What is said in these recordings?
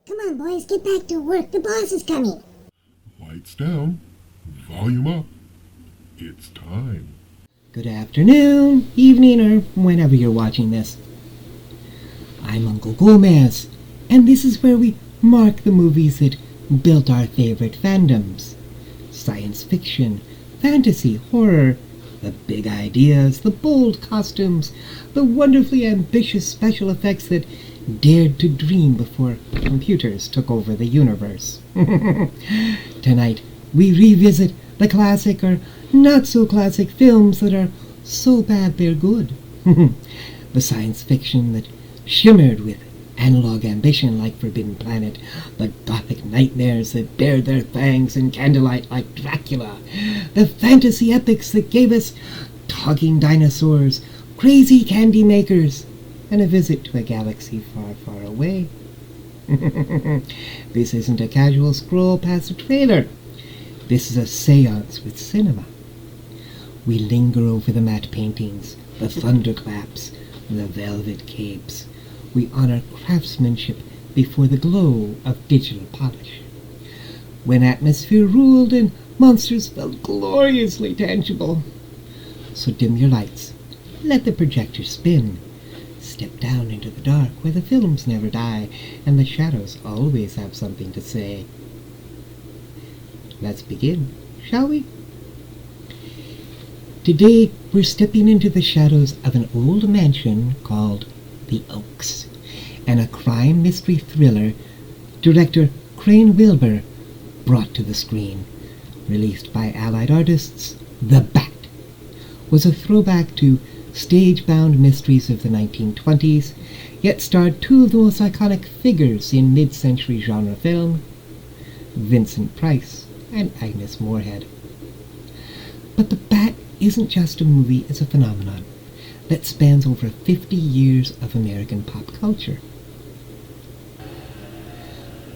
Come on, boys, get back to work. The boss is coming. Lights down, volume up. It's time. Good afternoon, evening, or whenever you're watching this. I'm Uncle Gomez, and this is where we mark the movies that built our favorite fandoms. Science fiction, fantasy, horror, the big ideas, the bold costumes, the wonderfully ambitious special effects that dared to dream before computers took over the universe. Tonight, we revisit the classic or not-so-classic films that are so bad they're good. The science fiction that shimmered with analog ambition like Forbidden Planet, the gothic nightmares that bared their fangs in candlelight like Dracula, the fantasy epics that gave us talking dinosaurs, crazy candy makers, and a visit to a galaxy far, far away. This isn't a casual scroll past a trailer. This is a seance with cinema. We linger over the matte paintings, the thunderclaps, the velvet capes. We honor craftsmanship before the glow of digital polish. When atmosphere ruled and monsters felt gloriously tangible. So dim your lights, let the projector spin. Step down into the dark where the films never die and the shadows always have something to say. Let's begin, shall we? Today we're stepping into the shadows of an old mansion called The Oaks, and a crime mystery thriller director Crane Wilbur brought to the screen. Released by Allied Artists, The Bat was a throwback to stage-bound mysteries of the 1920s, yet starred two of the most iconic figures in mid-century genre film, Vincent Price and Agnes Moorehead. But The Bat isn't just a movie, it's a phenomenon that spans over 50 years of American pop culture.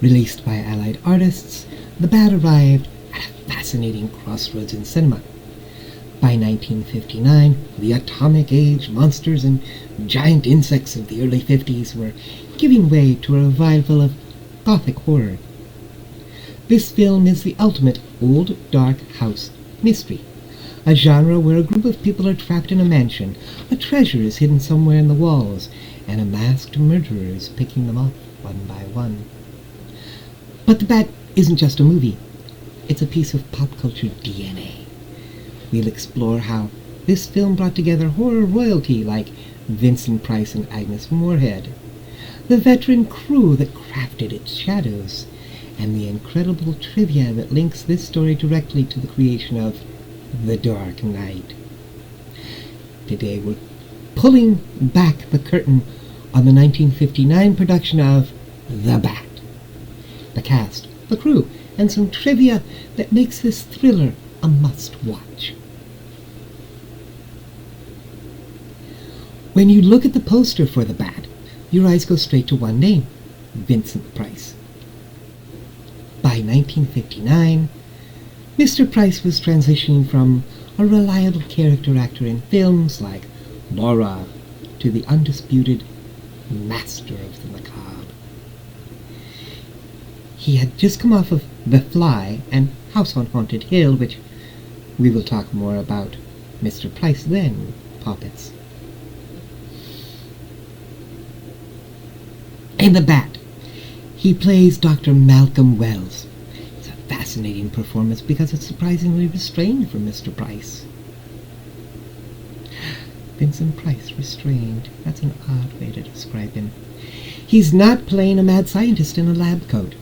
Released by Allied Artists, The Bat arrived at a fascinating crossroads in cinema. By 1959, the atomic age monsters and giant insects of the early 50s were giving way to a revival of gothic horror. This film is the ultimate old dark house mystery, a genre where a group of people are trapped in a mansion, a treasure is hidden somewhere in the walls, and a masked murderer is picking them off one by one. But The Bat isn't just a movie, it's a piece of pop culture DNA. We'll explore how this film brought together horror royalty like Vincent Price and Agnes Moorehead, the veteran crew that crafted its shadows, and the incredible trivia that links this story directly to the creation of The Dark Knight. Today we're pulling back the curtain on the 1959 production of The Bat. The cast, the crew, and some trivia that makes this thriller a must-watch. When you look at the poster for The Bat, your eyes go straight to one name, Vincent Price. By 1959, Mr. Price was transitioning from a reliable character actor in films like Laura to the undisputed master of the macabre. He had just come off of The Fly and House on Haunted Hill, which we will talk more about Mr. Price then, poppets. In The Bat, he plays Dr. Malcolm Wells. It's a fascinating performance because it's surprisingly restrained from Mr. Price. Vincent Price, restrained. That's an odd way to describe him. He's not playing a mad scientist in a lab coat.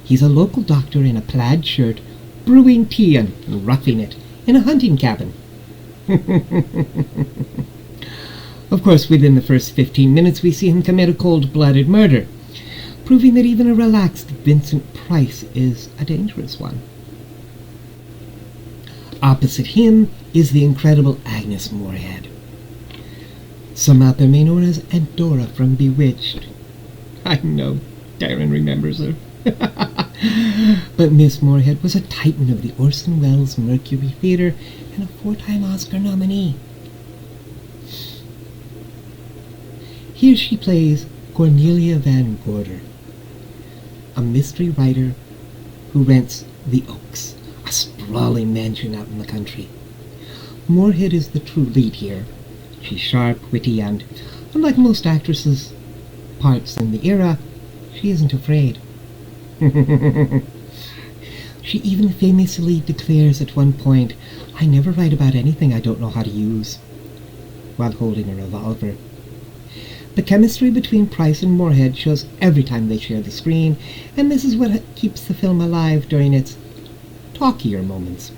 He's a local doctor in a plaid shirt, brewing tea and roughing it in a hunting cabin. Of course, within the first 15 minutes, we see him commit a cold-blooded murder, proving that even a relaxed Vincent Price is a dangerous one. Opposite him is the incredible Agnes Moorehead. Some out there may know her as Aunt Dora from Bewitched. I know, Darren remembers her. But Miss Moorehead was a titan of the Orson Welles Mercury Theatre and a 4-time Oscar nominee. Here she plays Cornelia Van Gorder, a mystery writer who rents the Oaks, a sprawling mansion out in the country. Moorehead is the true lead here. She's sharp, witty, and, unlike most actresses' parts in the era, she isn't afraid. She even famously declares at one point, "I never write about anything I don't know how to use," while holding a revolver. The chemistry between Price and Moorehead shows every time they share the screen, and this is what keeps the film alive during its talkier moments.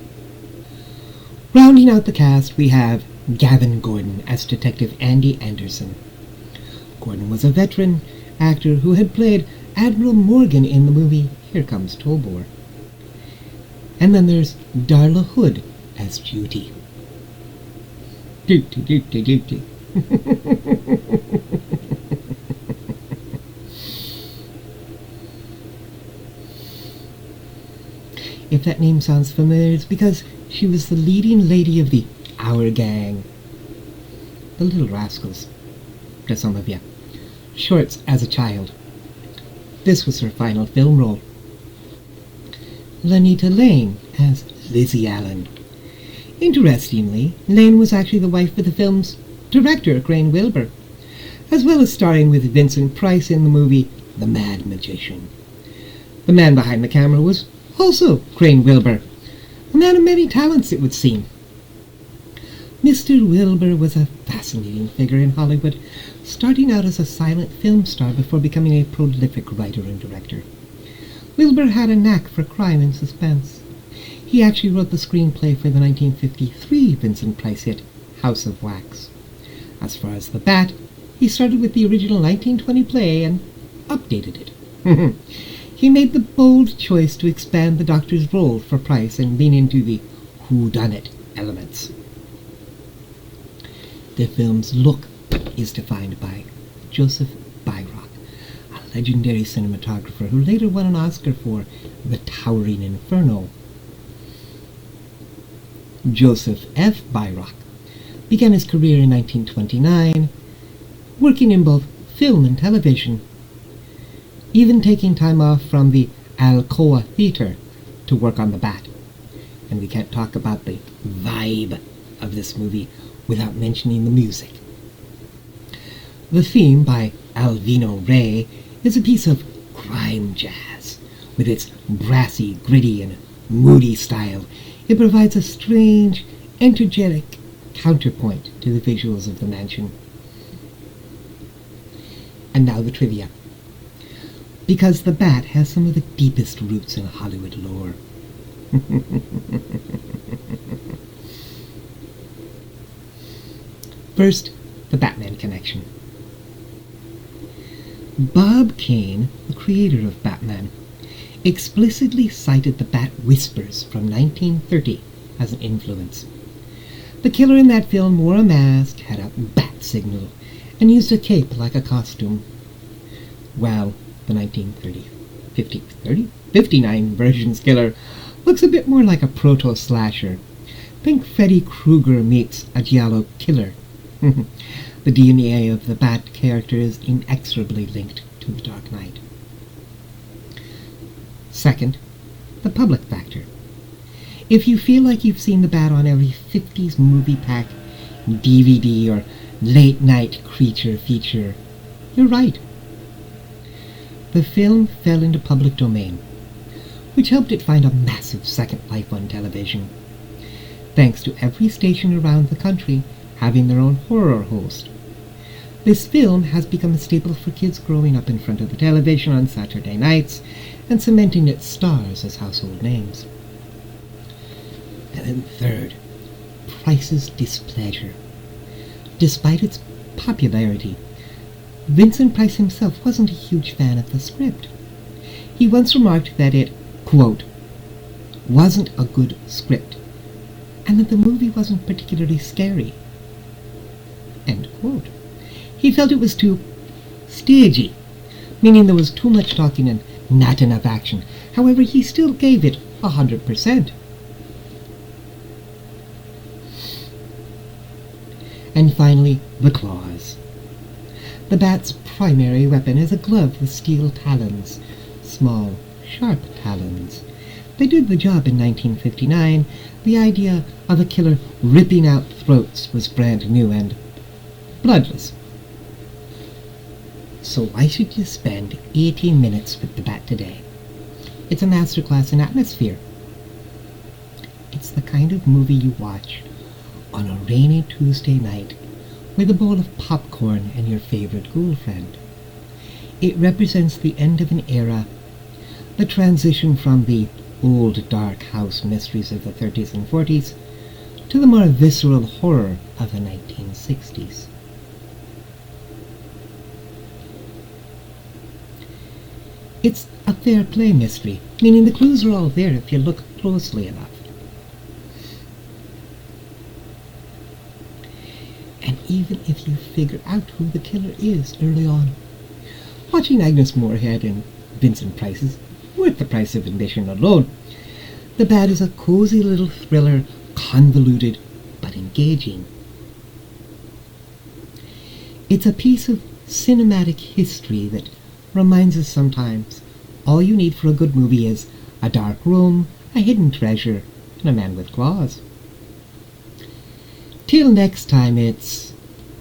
Rounding out the cast, we have Gavin Gordon as Detective Andy Anderson. Gordon was a veteran actor who had played Admiral Morgan in the movie Here Comes Tobor. And then there's Darla Hood as Judy. Judy. If that name sounds familiar, it's because she was the leading lady of the Our Gang. The Little Rascals, to some of you. Shorts as a child. This was her final film role. Lanita Lane as Lizzie Allen. Interestingly, Lane was actually the wife of the film's director, Crane Wilbur, as well as starring with Vincent Price in the movie The Mad Magician. The man behind the camera was also Crane Wilbur, a man of many talents, it would seem. Mr. Wilbur was a fascinating figure in Hollywood, starting out as a silent film star before becoming a prolific writer and director. Wilbur had a knack for crime and suspense. He actually wrote the screenplay for the 1953 Vincent Price hit House of Wax. As far as The Bat, he started with the original 1920 play and updated it. He made the bold choice to expand the Doctor's role for Price and lean into the whodunit elements. The film's look is defined by Joseph Byrock, a legendary cinematographer who later won an Oscar for The Towering Inferno. Joseph F. Byrock began his career in 1929, working in both film and television, even taking time off from the Alcoa Theatre to work on The Bat. And we can't talk about the vibe of this movie without mentioning the music. The theme by Alvino Rey is a piece of crime jazz. With its brassy, gritty, and moody style, it provides a strange, energetic counterpoint to the visuals of the mansion. And now the trivia. Because The Bat has some of the deepest roots in Hollywood lore. First, the Batman connection. Bob Kane, the creator of Batman, explicitly cited the Bat Whispers from 1930 as an influence. The killer in that film wore a mask, had a bat signal, and used a cape like a costume. Well, the 1959 version's killer looks a bit more like a proto-slasher. Think Freddy Krueger meets a Giallo killer. The DNA of the Bat character is inexorably linked to the Dark Knight. Second, the public factor. If you feel like you've seen the Bat on every 50s movie pack, DVD, or late-night creature feature, you're right. The film fell into public domain, which helped it find a massive second life on television, thanks to every station around the country having their own horror host. This film has become a staple for kids growing up in front of the television on Saturday nights and cementing its stars as household names. And then third, Price's displeasure. Despite its popularity, Vincent Price himself wasn't a huge fan of the script. He once remarked that it, quote, wasn't a good script, and that the movie wasn't particularly scary, end quote. He felt it was too stagey, meaning there was too much talking and not enough action. However, he still gave it 100%. And finally, the claws. The Bat's primary weapon is a glove with steel talons, small, sharp talons. They did the job in 1959. The idea of a killer ripping out throats was brand new and bloodless. So why should you spend 18 minutes with the bat today? It's a masterclass in atmosphere. It's the kind of movie you watch on a rainy Tuesday night with a bowl of popcorn and your favorite ghoul friend. It represents the end of an era, the transition from the old dark house mysteries of the 30s and 40s to the more visceral horror of the 1960s. It's a fair play mystery, meaning the clues are all there if you look closely enough. And even if you figure out who the killer is early on, watching Agnes Moorehead and Vincent Price is worth the price of admission alone. The Bat is a cozy little thriller, convoluted but engaging. It's a piece of cinematic history that reminds us sometimes all you need for a good movie is a dark room, a hidden treasure, and a man with claws. Till next time, it's